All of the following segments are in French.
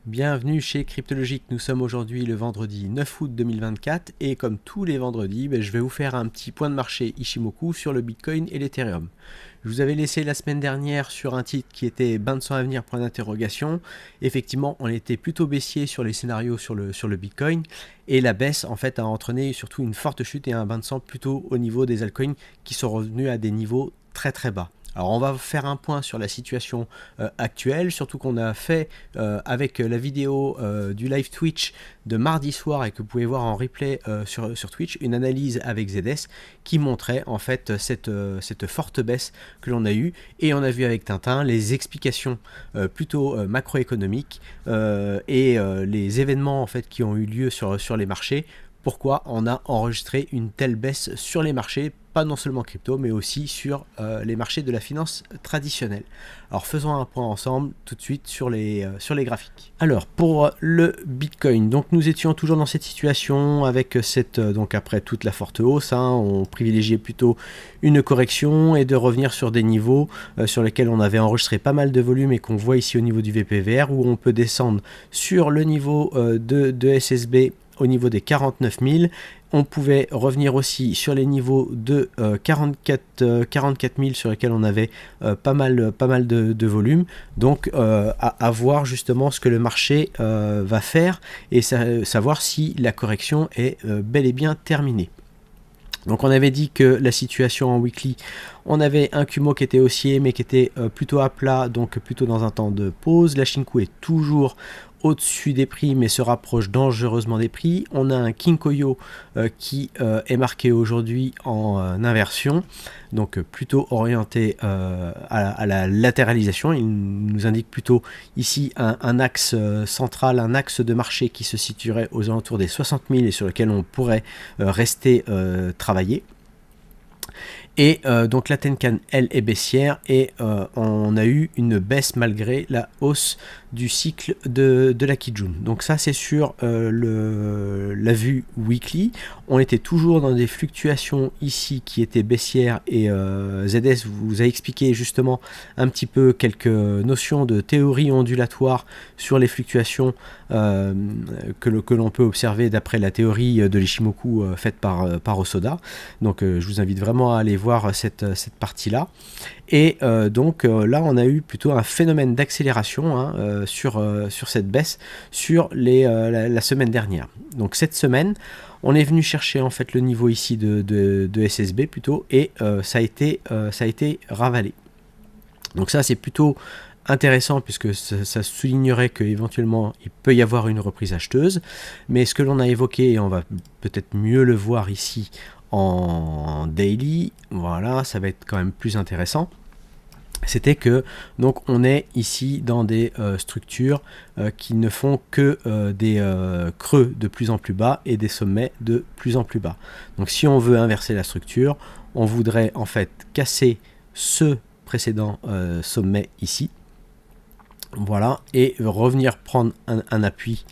Bienvenue chez Cryptologique, nous sommes aujourd'hui le vendredi 9 août 2024 et comme tous les vendredis, je vais vous faire un petit point de marché Ichimoku sur le Bitcoin et l'Ethereum. Je vous avais laissé la semaine dernière sur un titre qui était bain de sang à venir, point d'interrogation. Effectivement, on était plutôt baissier sur les scénarios sur le Bitcoin et la baisse en fait a entraîné surtout une forte chute et un bain de sang plutôt au niveau des altcoins qui sont revenus à des niveaux très bas. Alors on va faire un point sur la situation actuelle, surtout qu'on a fait avec la vidéo du live Twitch de mardi soir et que vous pouvez voir en replay sur Twitch, une analyse avec ZS qui montrait en fait cette forte baisse que l'on a eue, et on a vu avec Tintin les explications plutôt macroéconomiques et les événements en fait qui ont eu lieu sur les marchés. Pourquoi on a enregistré une telle baisse sur les marchés, pas non seulement crypto, mais aussi sur les marchés de la finance traditionnelle. Alors faisons un point ensemble tout de suite sur les graphiques. Alors pour le Bitcoin, donc nous étions toujours dans cette situation avec donc après toute la forte hausse, on privilégiait plutôt une correction et de revenir sur des niveaux sur lesquels on avait enregistré pas mal de volume et qu'on voit ici au niveau du VPVR, où on peut descendre sur le niveau de SSB au niveau des 49 000. On pouvait revenir aussi sur les niveaux de 44 000 sur lesquels on avait pas mal de volume. Donc à voir justement ce que le marché va faire et savoir si la correction est bel et bien terminée. Donc on avait dit que la situation en weekly, on avait un Kumo qui était haussier mais qui était plutôt à plat, donc plutôt dans un temps de pause. La Shinku est toujours au-dessus des prix mais se rapproche dangereusement des prix. On a un Kinkoyo qui est marqué aujourd'hui en inversion, donc plutôt orienté à la latéralisation. Il nous indique plutôt ici un axe central, un axe de marché qui se situerait aux alentours des 60 000 et sur lequel on pourrait rester travailler. Et donc la Tenkan, elle, est baissière et on a eu une baisse malgré la hausse du cycle de la Kijun. Donc ça c'est sur la vue weekly. On était toujours dans des fluctuations ici qui étaient baissières et ZS vous a expliqué justement un petit peu quelques notions de théorie ondulatoire sur les fluctuations que l'on peut observer d'après la théorie de l'Ichimoku faite par Osoda. Donc je vous invite vraiment à aller voir cette partie là. Et donc là on a eu plutôt un phénomène d'accélération sur cette baisse sur la semaine dernière. Donc cette semaine on est venu chercher en fait le niveau ici de SSB plutôt, et ça a été ravalé. Donc ça c'est plutôt intéressant puisque ça soulignerait qu'éventuellement il peut y avoir une reprise acheteuse. Mais ce que l'on a évoqué, et on va peut-être mieux le voir ici en daily, voilà, ça va être quand même plus intéressant. C'était que donc on est ici dans des structures qui ne font que des creux de plus en plus bas et des sommets de plus en plus bas. Donc si on veut inverser la structure, on voudrait en fait casser ce précédent sommet ici, voilà, et revenir prendre un appui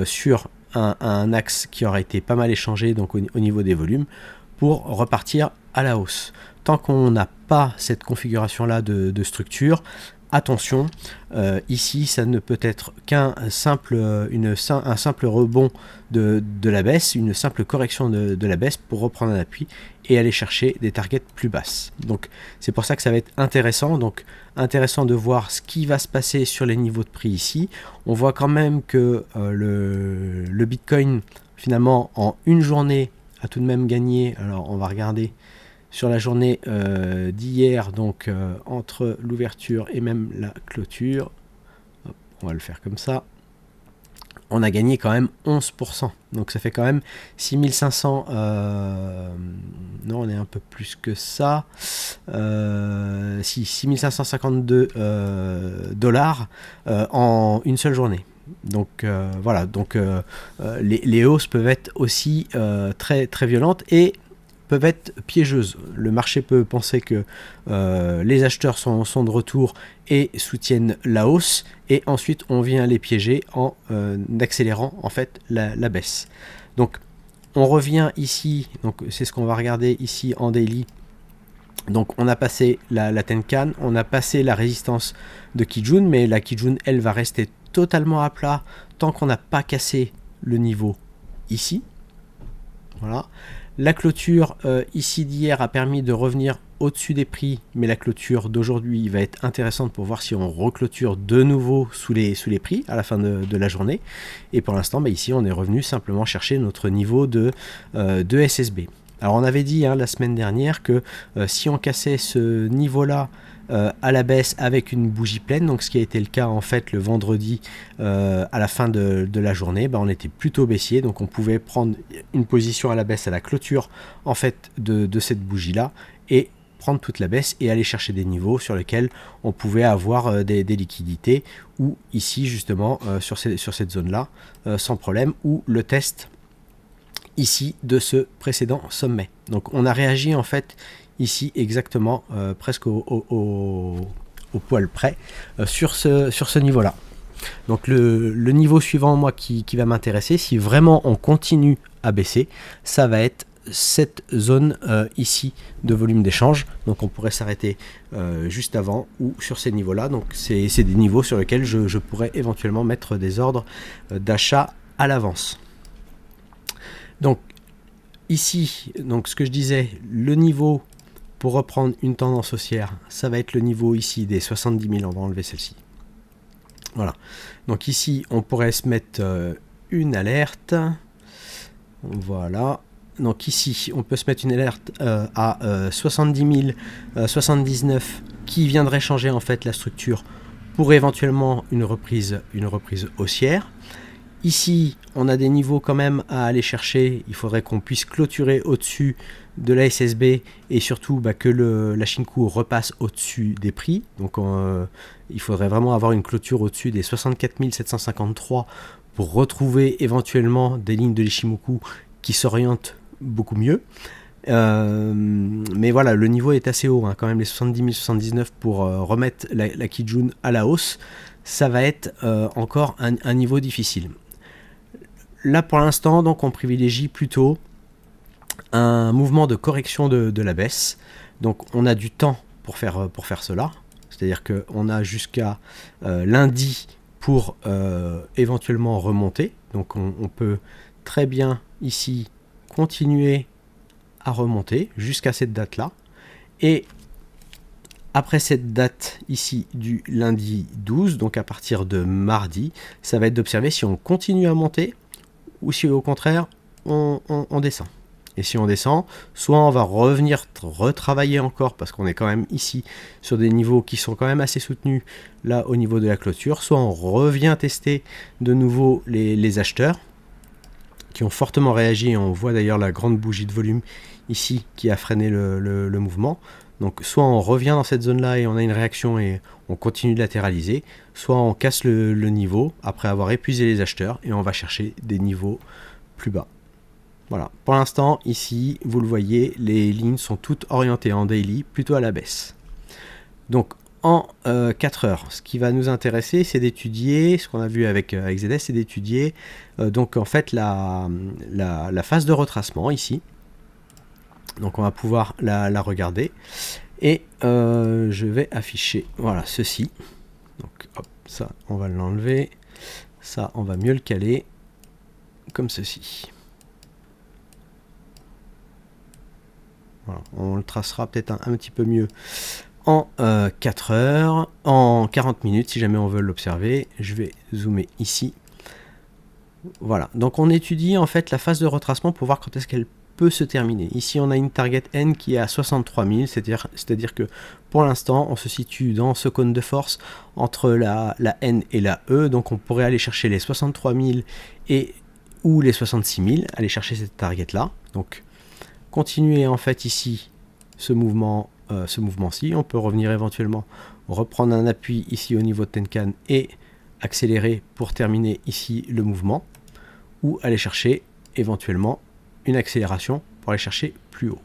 sur un axe qui aurait été pas mal échangé, donc au niveau des volumes, pour repartir à la hausse. Tant qu'on n'a pas cette configuration là de structure, attention, ici ça ne peut être qu'un simple rebond de la baisse, une simple correction de la baisse pour reprendre un appui et aller chercher des targets plus basses. Donc c'est pour ça que ça va être intéressant. Donc intéressant de voir ce qui va se passer sur les niveaux de prix ici. On voit quand même que le Bitcoin finalement en une journée a tout de même gagné. Alors on va regarder sur la journée d'hier, donc entre l'ouverture et même la clôture. Hop, on va le faire comme ça. On a gagné quand même 11%. Donc ça fait quand même 6500. Non, on est un peu plus que ça. 6552 dollars en une seule journée. Donc voilà, donc les hausses peuvent être aussi très violentes et peuvent être piégeuses. Le marché peut penser que les acheteurs sont de retour et soutiennent la hausse, et ensuite on vient les piéger en accélérant en fait la baisse. Donc on revient ici, donc c'est ce qu'on va regarder ici en daily. Donc on a passé la Tenkan, on a passé la résistance de Kijun, mais la Kijun elle va rester totalement à plat tant qu'on n'a pas cassé le niveau ici. Voilà. La clôture ici d'hier a permis de revenir au-dessus des prix, mais la clôture d'aujourd'hui va être intéressante pour voir si on reclôture de nouveau sous les prix à la fin de la journée. Et pour l'instant, ici, on est revenu simplement chercher notre niveau de SSB. Alors on avait dit la semaine dernière que si on cassait ce niveau-là à la baisse avec une bougie pleine, donc ce qui a été le cas en fait le vendredi à la fin de la journée, on était plutôt baissier, donc on pouvait prendre une position à la baisse à la clôture en fait de cette bougie là et prendre toute la baisse et aller chercher des niveaux sur lesquels on pouvait avoir des liquidités, ou ici justement sur cette zone là sans problème, ou le test ici de ce précédent sommet. Donc on a réagi en fait ici exactement presque au poil près sur ce niveau là. Donc le niveau suivant moi qui va m'intéresser, si vraiment on continue à baisser, ça va être cette zone ici de volume d'échange. Donc on pourrait s'arrêter juste avant ou sur ces niveaux là. Donc c'est des niveaux sur lesquels je pourrais éventuellement mettre des ordres d'achat à l'avance. Donc ici, donc ce que je disais, le niveau pour reprendre une tendance haussière, ça va être le niveau ici des 70 000. On va enlever celle-ci. Voilà. Donc ici, on pourrait se mettre une alerte. Voilà. Donc ici, on peut se mettre une alerte à 70 079 qui viendrait changer en fait la structure pour éventuellement une reprise haussière. Ici, on a des niveaux quand même à aller chercher. Il faudrait qu'on puisse clôturer au-dessus de la SSB et surtout que la Shinko repasse au-dessus des prix. Donc il faudrait vraiment avoir une clôture au-dessus des 64 753 pour retrouver éventuellement des lignes de l'Ichimoku qui s'orientent beaucoup mieux. Mais voilà, le niveau est assez haut, quand même les 70 079 pour remettre la Kijun à la hausse. Ça va être encore un niveau difficile. Là pour l'instant, donc on privilégie plutôt un mouvement de correction de la baisse. Donc on a du temps pour faire cela. C'est-à-dire qu'on a jusqu'à lundi pour éventuellement remonter. Donc on peut très bien ici continuer à remonter jusqu'à cette date-là. Et après cette date ici du lundi 12, donc à partir de mardi, ça va être d'observer si on continue à monter ou si au contraire on descend. Et si on descend, soit on va revenir retravailler encore parce qu'on est quand même ici sur des niveaux qui sont quand même assez soutenus là au niveau de la clôture, soit on revient tester de nouveau les acheteurs qui ont fortement réagi. On voit d'ailleurs la grande bougie de volume ici qui a freiné le mouvement. Donc soit on revient dans cette zone là et on a une réaction et on continue de latéraliser, soit on casse le niveau après avoir épuisé les acheteurs et on va chercher des niveaux plus bas. Voilà, pour l'instant ici vous le voyez, les lignes sont toutes orientées en daily plutôt à la baisse. Donc en 4 heures, ce qui va nous intéresser, c'est d'étudier, ce qu'on a vu avec ZS, c'est d'étudier donc en fait la phase de retracement ici. Donc on va pouvoir la regarder et je vais afficher voilà ceci. Donc hop, ça on va l'enlever, ça on va mieux le caler comme ceci. Voilà, on le tracera peut-être un petit peu mieux en 4 heures, en 40 minutes si jamais on veut l'observer. Je vais zoomer ici. Voilà, donc on étudie en fait la phase de retracement pour voir quand est-ce qu'elle peut se terminer. Ici on a une target N qui est à 63 000, c'est-à-dire que pour l'instant on se situe dans ce cône de force entre la N et la E, donc on pourrait aller chercher les 63 000 et ou les 66 000, aller chercher cette target là. Donc continuer en fait ici ce mouvement-ci, on peut revenir éventuellement reprendre un appui ici au niveau de Tenkan et accélérer pour terminer ici le mouvement, ou aller chercher éventuellement une accélération pour aller chercher plus haut.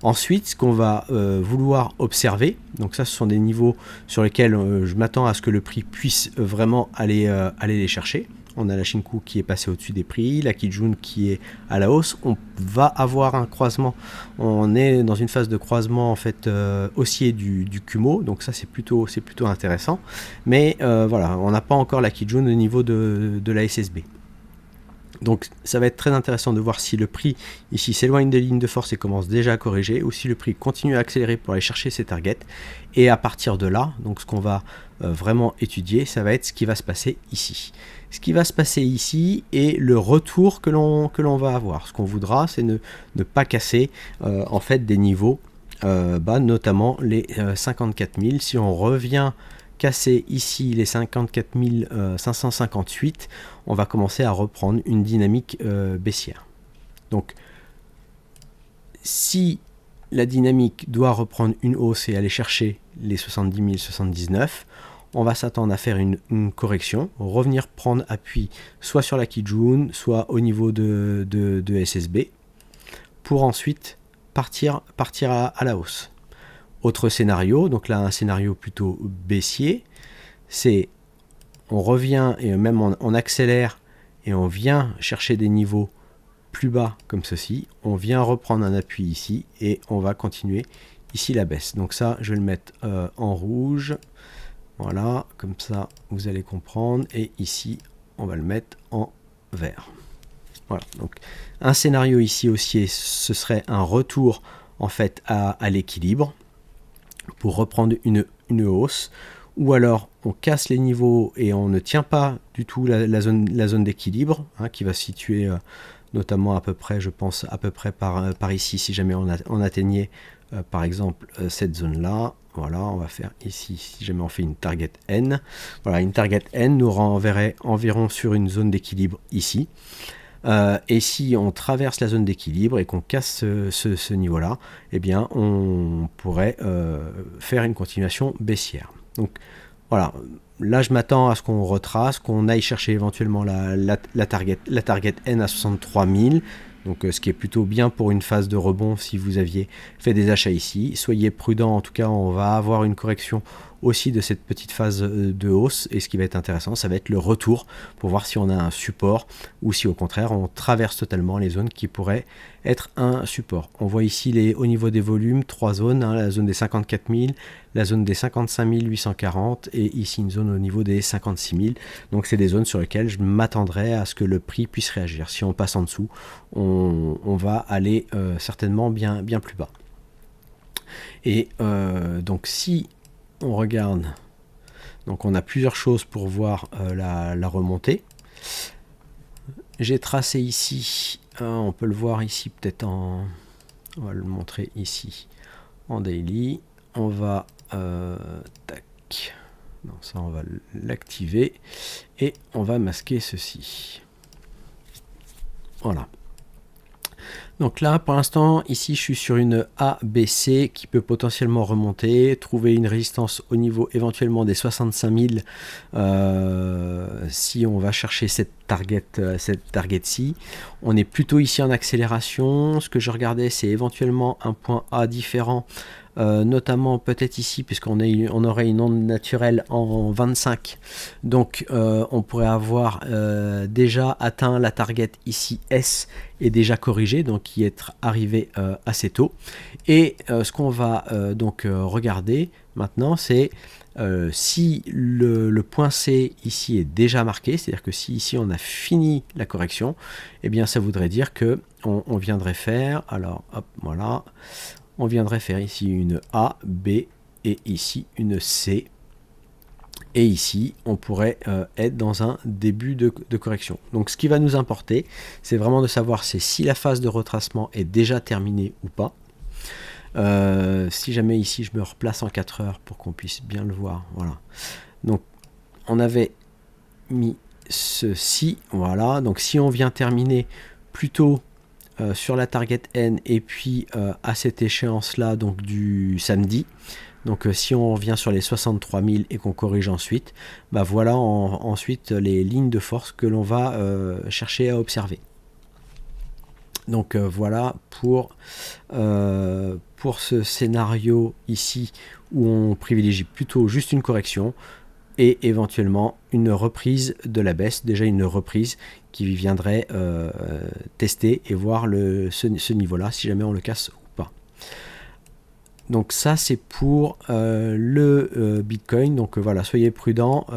Ensuite, ce qu'on va vouloir observer, donc ça ce sont des niveaux sur lesquels je m'attends à ce que le prix puisse vraiment aller les chercher. On a la Shinku qui est passée au-dessus des prix, la Kijun qui est à la hausse. On va avoir un croisement. On est dans une phase de croisement en fait haussier du Kumo, donc ça c'est plutôt intéressant. Mais voilà, on n'a pas encore la Kijun au niveau de la SSB. Donc ça va être très intéressant de voir si le prix ici s'éloigne des lignes de force et commence déjà à corriger, ou si le prix continue à accélérer pour aller chercher ses targets. Et à partir de là, donc ce qu'on va vraiment étudier, ça va être ce qui va se passer ici. Ce qui va se passer ici est le retour que l'on va avoir. Ce qu'on voudra, c'est ne pas casser en fait des niveaux bas, notamment les 54 000. Si on revient casser ici les 54 558, on va commencer à reprendre une dynamique baissière. Donc si la dynamique doit reprendre une hausse et aller chercher les 70 079, on va s'attendre à faire une correction, revenir prendre appui soit sur la Kijun, soit au niveau de SSB, pour ensuite partir à la hausse. Autre scénario, donc là un scénario plutôt baissier, c'est on revient et même on accélère et on vient chercher des niveaux plus bas comme ceci, on vient reprendre un appui ici et on va continuer ici la baisse. Donc ça je vais le mettre en rouge, voilà, comme ça vous allez comprendre, et ici on va le mettre en vert. Voilà, donc un scénario ici haussier, ce serait un retour en fait à l'équilibre pour reprendre une hausse, ou alors on casse les niveaux et on ne tient pas du tout la zone d'équilibre, hein, qui va se situer notamment à peu près, je pense, à peu près par ici, si jamais on atteignait par exemple cette zone là. Voilà, on va faire ici, si jamais on fait une target N, voilà, une target N nous renverrait environ sur une zone d'équilibre ici. Et si on traverse la zone d'équilibre et qu'on casse ce niveau-là, eh bien on pourrait faire une continuation baissière. Donc voilà, là je m'attends à ce qu'on retrace, qu'on aille chercher éventuellement la target N à 63 000. Donc ce qui est plutôt bien pour une phase de rebond si vous aviez fait des achats ici. Soyez prudent, en tout cas on va avoir une correction aussi de cette petite phase de hausse, et ce qui va être intéressant, ça va être le retour pour voir si on a un support ou si au contraire on traverse totalement les zones qui pourraient être un support. On voit ici au niveau des volumes, trois zones, hein, la zone des 54 000, la zone des 55 840 et ici une zone au niveau des 56 000. Donc c'est des zones sur lesquelles je m'attendrai à ce que le prix puisse réagir. Si on passe en dessous, on va aller certainement bien plus bas. Et donc si on regarde, donc on a plusieurs choses pour voir la remontée. J'ai tracé ici, on peut le voir ici peut-être on va le montrer ici en daily. On va tac, non, ça on va l'activer et on va masquer ceci. Voilà. Donc là, pour l'instant, ici, je suis sur une ABC qui peut potentiellement remonter, trouver une résistance au niveau éventuellement des 65 000 si on va chercher cette target-ci. On est plutôt ici en accélération. Ce que je regardais, c'est éventuellement un point A différent, notamment peut-être ici, puisqu'on aurait une onde naturelle en 25. Donc, on pourrait avoir déjà atteint la target ici S et déjà corrigé, donc qui est arrivé assez tôt. Et ce qu'on va donc regarder maintenant, c'est si le point C ici est déjà marqué, c'est-à-dire que si ici on a fini la correction, eh bien ça voudrait dire que on viendrait faire, alors hop, voilà, on viendrait faire ici une A, B et ici une C. Et ici, on pourrait être dans un début de correction. Donc ce qui va nous importer, c'est vraiment de savoir si la phase de retracement est déjà terminée ou pas. Si jamais ici, je me replace en 4 heures pour qu'on puisse bien le voir. Voilà. Donc, on avait mis ceci. Voilà. Donc, si on vient terminer plutôt sur la target N et puis à cette échéance-là, donc du samedi, donc si on revient sur les 63 000 et qu'on corrige ensuite, bah voilà ensuite les lignes de force que l'on va chercher à observer. Donc voilà pour ce scénario ici où on privilégie plutôt juste une correction et éventuellement une reprise de la baisse, déjà une reprise qui viendrait tester et voir ce niveau-là, si jamais on le casse ou pas. Donc ça c'est pour le Bitcoin, donc voilà, soyez prudents.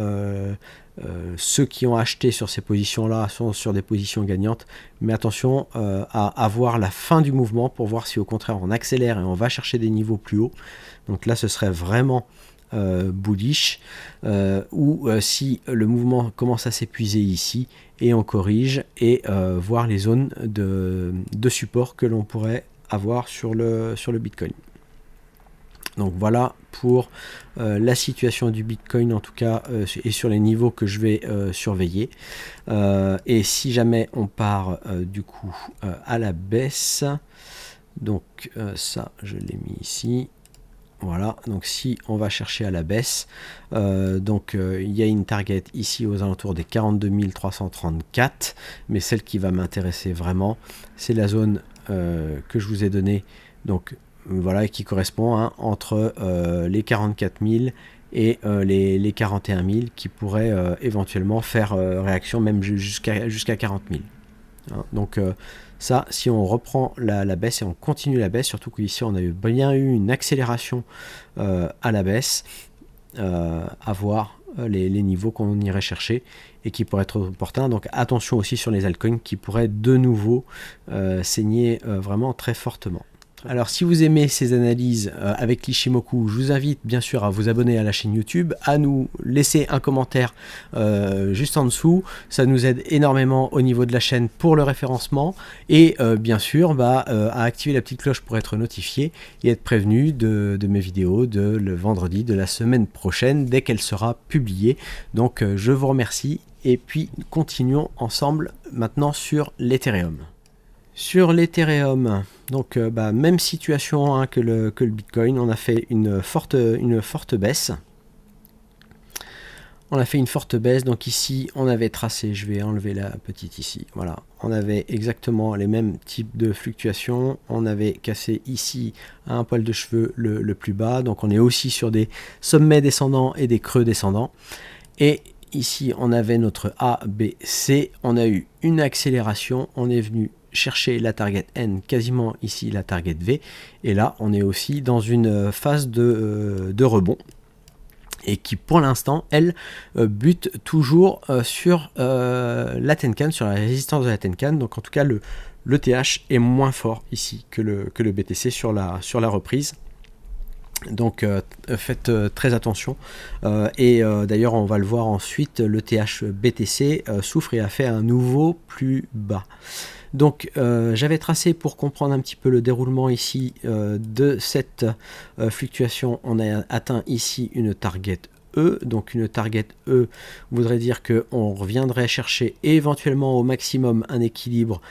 Ceux qui ont acheté sur ces positions-là sont sur des positions gagnantes, mais attention à avoir la fin du mouvement pour voir si au contraire on accélère et on va chercher des niveaux plus hauts. Donc là ce serait vraiment bullish, ou si le mouvement commence à s'épuiser ici et on corrige, et voir les zones de support que l'on pourrait avoir sur le Bitcoin. Donc voilà pour la situation du Bitcoin en tout cas, et sur les niveaux que je vais surveiller. Et si jamais on part du coup à la baisse, donc ça je l'ai mis ici. Voilà, donc si on va chercher à la baisse, il y a une target ici aux alentours des 42 334, mais celle qui va m'intéresser vraiment, c'est la zone que je vous ai donnée, donc voilà, qui correspond entre les 44 000 et les 41 000, qui pourraient éventuellement faire réaction même jusqu'à 40 000. Donc ça, si on reprend la baisse et on continue la baisse, surtout qu'ici on a bien eu une accélération à la baisse, à voir les niveaux qu'on irait chercher et qui pourraient être opportuns. Donc attention aussi sur les altcoins qui pourraient de nouveau saigner vraiment très fortement. Alors si vous aimez ces analyses avec l'Ichimoku, je vous invite bien sûr à vous abonner à la chaîne YouTube, à nous laisser un commentaire juste en dessous, ça nous aide énormément au niveau de la chaîne pour le référencement, et bien sûr à activer la petite cloche pour être notifié et être prévenu de mes vidéos de le vendredi de la semaine prochaine dès qu'elle sera publiée. Donc je vous remercie et puis continuons ensemble maintenant sur l'Ethereum. Sur l'Ethereum, donc même situation que le Bitcoin, on a fait une forte baisse. On a fait une forte baisse, donc ici on avait tracé, je vais enlever la petite ici, voilà, on avait exactement les mêmes types de fluctuations, on avait cassé ici à un poil de cheveux le plus bas, donc on est aussi sur des sommets descendants et des creux descendants, et ici on avait notre A, B, C, on a eu une accélération, on est venu chercher la target N, quasiment ici la target V, et là on est aussi dans une phase de rebond, et qui pour l'instant elle bute toujours sur la Tenkan, sur la résistance de la Tenkan. Donc en tout cas le TH est moins fort ici que le BTC sur la reprise. Donc faites très attention, et d'ailleurs on va le voir ensuite, le TH BTC souffre et a fait un nouveau plus bas. Donc j'avais tracé pour comprendre un petit peu le déroulement ici de cette fluctuation. On a atteint ici une target E, donc une target E voudrait dire qu'on reviendrait chercher éventuellement au maximum un équilibre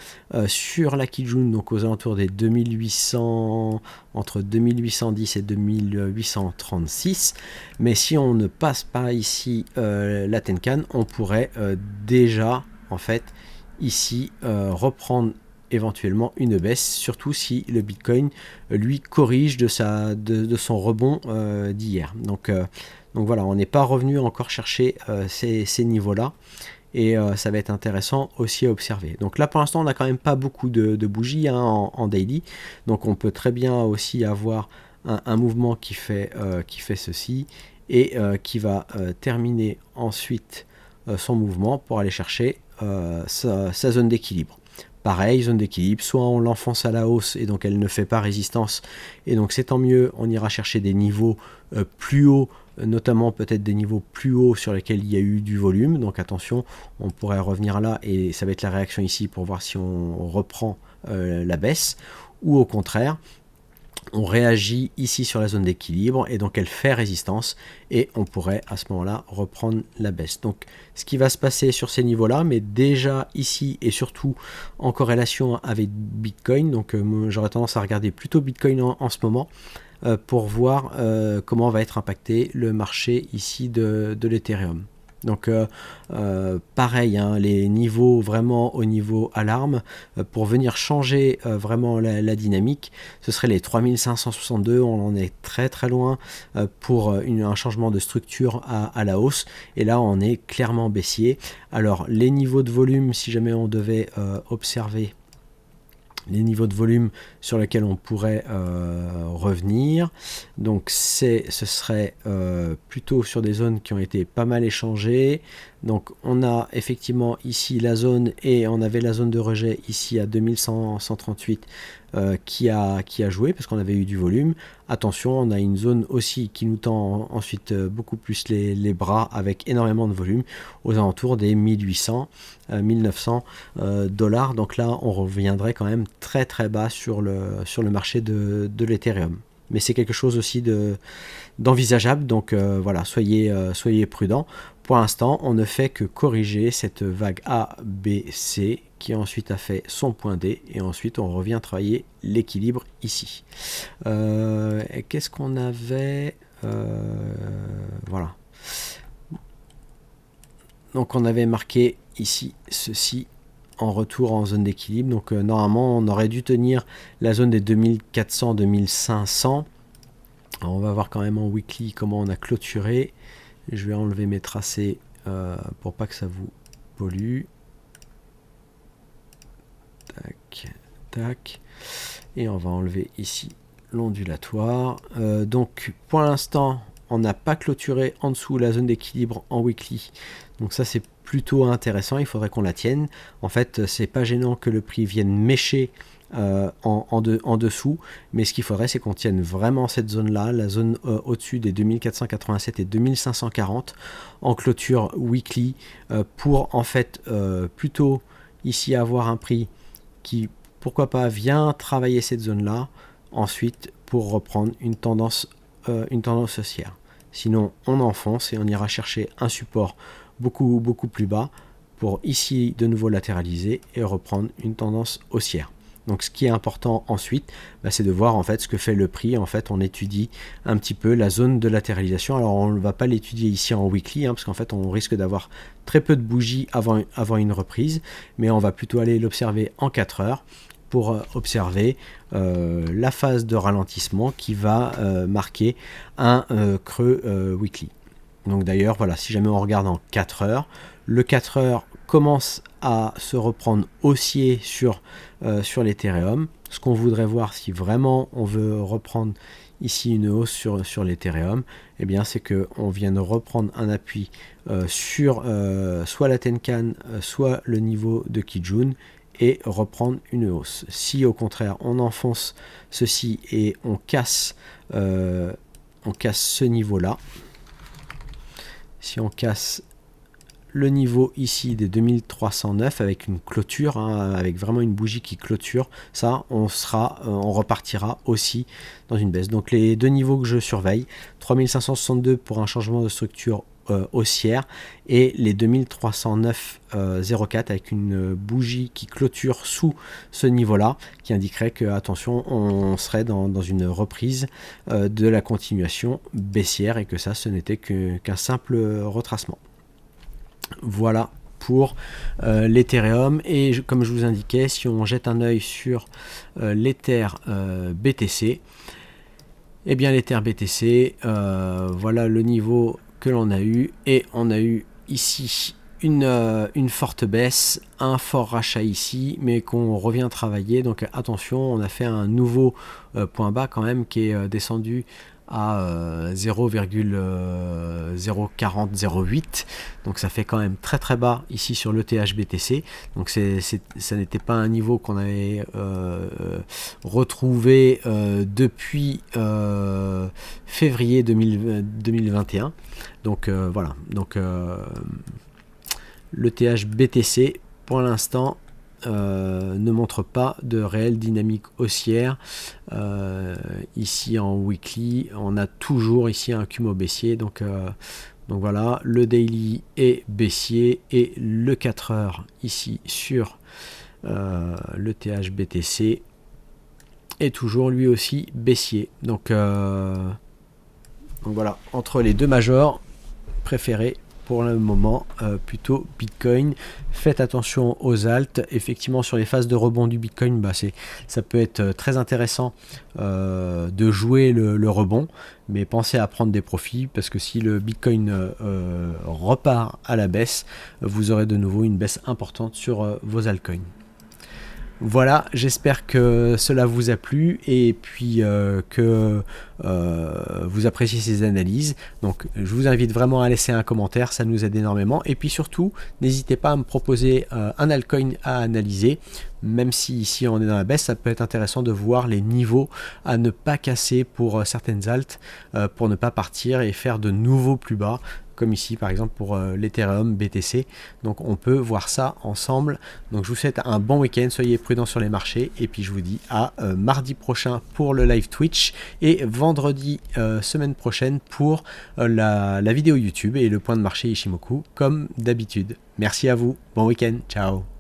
sur la Kijun, donc aux alentours des 2800, entre 2810 et 2836, mais si on ne passe pas ici la Tenkan, on pourrait déjà en fait ici reprendre éventuellement une baisse, surtout si le Bitcoin lui corrige de son rebond d'hier. Donc voilà, on n'est pas revenu encore chercher ces niveaux-là, et ça va être intéressant aussi à observer. Donc là pour l'instant on n'a quand même pas beaucoup de bougies en daily, donc on peut très bien aussi avoir un mouvement qui fait ceci, et qui va terminer ensuite son mouvement pour aller chercher sa zone d'équilibre. Pareil, zone d'équilibre, soit on l'enfonce à la hausse et donc elle ne fait pas résistance, et donc c'est tant mieux, on ira chercher des niveaux plus hauts, notamment peut-être des niveaux plus hauts sur lesquels il y a eu du volume, donc attention, on pourrait revenir là et ça va être la réaction ici pour voir si on reprend la baisse, ou au contraire on réagit ici sur la zone d'équilibre et donc elle fait résistance, et on pourrait à ce moment-là reprendre la baisse. Donc ce qui va se passer sur ces niveaux-là, mais déjà ici et surtout en corrélation avec Bitcoin, donc j'aurais tendance à regarder plutôt Bitcoin en ce moment pour voir comment va être impacté le marché ici de l'Ethereum. Donc pareil, hein, les niveaux vraiment au niveau alarme, pour venir changer vraiment la dynamique, ce serait les 3562, on en est très très loin pour un changement de structure à la hausse, et là on est clairement baissier. Alors les niveaux de volume, si jamais on devait observer les niveaux de volume sur lesquels on pourrait revenir, donc ce serait plutôt sur des zones qui ont été pas mal échangées. Donc on a effectivement ici la zone, et on avait la zone de rejet ici à 2138 qui a joué parce qu'on avait eu du volume. Attention, on a une zone aussi qui nous tend ensuite beaucoup plus les bras avec énormément de volume aux alentours des 1800 1900 dollars. Donc là on reviendrait quand même très très bas sur le marché de l'Ethereum, mais c'est quelque chose aussi d'envisageable. Donc voilà, soyez prudents. Pour l'instant, on ne fait que corriger cette vague A, B, C, qui ensuite a fait son point D, et ensuite on revient travailler l'équilibre ici. Qu'est-ce qu'on avait voilà. Donc on avait marqué ici ceci en retour en zone d'équilibre. Donc normalement on aurait dû tenir la zone des 2400-2500. On va voir quand même en weekly comment on a clôturé. Je vais enlever mes tracés pour pas que ça vous pollue. Tac, tac. Et on va enlever ici l'ondulatoire. Donc pour l'instant, on n'a pas clôturé en dessous la zone d'équilibre en weekly. Donc ça c'est plutôt intéressant, il faudrait qu'on la tienne. En fait, c'est pas gênant que le prix vienne mécher en dessous, mais ce qu'il faudrait, c'est qu'on tienne vraiment cette zone là, la zone au-dessus des 2487 et 2540 en clôture weekly, pour en fait plutôt ici avoir un prix qui, pourquoi pas, vient travailler cette zone là ensuite pour reprendre une tendance haussière. Sinon on enfonce et on ira chercher un support beaucoup plus bas pour ici de nouveau latéraliser et reprendre une tendance haussière. Donc ce qui est important ensuite, c'est de voir en fait ce que fait le prix. En fait, on étudie un petit peu la zone de latéralisation. Alors on ne va pas l'étudier ici en weekly, parce qu'en fait on risque d'avoir très peu de bougies avant une reprise, mais on va plutôt aller l'observer en 4 heures pour observer la phase de ralentissement qui va marquer un creux weekly. Donc d'ailleurs, voilà, si jamais on regarde en 4 heures, le 4 heures commence à se reprendre haussier sur l'Ethereum. Ce qu'on voudrait voir, si vraiment on veut reprendre ici une hausse sur l'Ethereum, eh bien c'est qu'on vient de reprendre un appui sur soit la Tenkan, soit le niveau de Kijun, et reprendre une hausse. Si au contraire on enfonce ceci et on casse ce niveau là, si on casse le niveau ici des 2309 avec une clôture, avec vraiment une bougie qui clôture, ça on repartira aussi dans une baisse. Donc les deux niveaux que je surveille, 3562 pour un changement de structure haussière, et les 2309,04 avec une bougie qui clôture sous ce niveau là, qui indiquerait que, attention, on serait dans une reprise de la continuation baissière, et que ça ce n'était qu'un simple retracement. Voilà pour l'Ethereum. Et comme je vous indiquais, si on jette un œil sur l'Ether BTC, eh bien l'Ether BTC, voilà le niveau que l'on a eu, et on a eu ici une forte baisse, un fort rachat ici, mais qu'on revient travailler. Donc attention, on a fait un nouveau point bas quand même, qui est descendu à 0,04008, donc ça fait quand même très très bas ici sur l'ETH BTC. Donc ça n'était pas un niveau qu'on avait retrouvé depuis février 2021. Donc voilà, donc l'ETH BTC pour l'instant ne montre pas de réelle dynamique haussière. Ici en weekly, on a toujours ici un Kumo baissier, donc voilà, le daily est baissier, et le 4 heures ici sur le THBTC est toujours lui aussi baissier. Donc voilà, entre les deux majors préférés pour le moment plutôt Bitcoin. Faites attention aux alts. Effectivement, sur les phases de rebond du Bitcoin, ça peut être très intéressant de jouer le rebond, mais pensez à prendre des profits, parce que si le Bitcoin repart à la baisse, vous aurez de nouveau une baisse importante sur vos altcoins. Voilà, j'espère que cela vous a plu et puis que vous appréciez ces analyses. Donc je vous invite vraiment à laisser un commentaire, ça nous aide énormément. Et puis surtout, n'hésitez pas à me proposer un altcoin à analyser. Même si ici on est dans la baisse, ça peut être intéressant de voir les niveaux à ne pas casser pour certaines alts, pour ne pas partir et faire de nouveaux plus bas, comme ici par exemple pour l'Ethereum BTC. Donc on peut voir ça ensemble. Donc je vous souhaite un bon week-end, soyez prudents sur les marchés, et puis je vous dis à mardi prochain pour le live Twitch, et vendredi semaine prochaine pour la vidéo YouTube et le point de marché Ishimoku comme d'habitude. Merci à vous, bon week-end, ciao.